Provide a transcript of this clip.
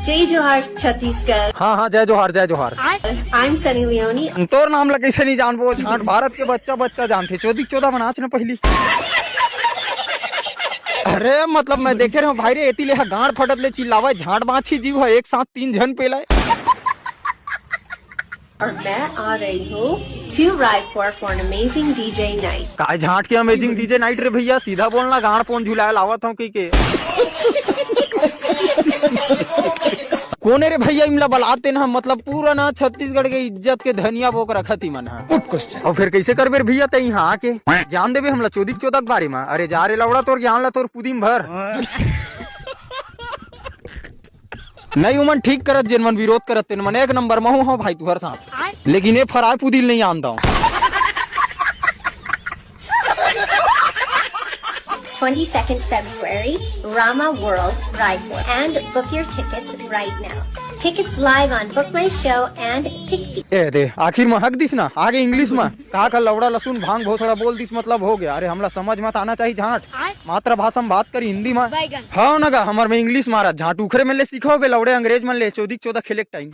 जय जोहार छत्तीसगढ़। हाँ हाँ, जय जोहार जय जोहार। I'm Sunny Leone। तोर नाम ला कैसे नहीं जानबो? झाट भारत के बच्चा बच्चा जानते। 14 बनाच न पहली। अरे मतलब मैं देखे रहा हूँ भाई रे, एती ले गांड फटत ले चिल्लावा झाट बाछी जीव है एक साथ 3 जन पेला। और मैं आ रही हूँ to Raipur for an amazing DJ night। काय झाट के अमेजिंग डीजे नाइट रे भैया, सीधा बोलना गांड पोन झुलाया लावत हूँ की के। कोने रे भैया इमला बलाते ना, मतलब पूरा ना छत्तीसगढ़ के इज्जत के धनिया बोक रखती मन है। और फिर कैसे करबे भैया ते यहाँ आके ज्ञान देवे हमला 14 के बारे में? अरे जा रे लवड़ा, तोर ज्ञान ला तोर पुदीम भर। नहीं उमन ठीक करत, जिन मन विरोध करत तेन मन एक नंबर महू हो भाई तुहर साथ, लेकिन ये फराय पुदिल नहीं आंदा। 22nd February, Rama World, Raipur, and book your tickets right now. Tickets live on Book My Show and TickPeek। ए दे आखिर में हक दिस ना आगे इंग्लिश में कहा का लवड़ा लसुन भांग भोसड़ा बोल दिस मतलब हो गया। अरे हमला समझ मत आना चाहिए झाट, मातृभाषा में बात करी हिंदी में। हाँ नगा हमर में इंग्लिश मारा झाट उखरे में ले सीखो बे लवड़े अंग्रेज मन ले 14 खेले टाइम।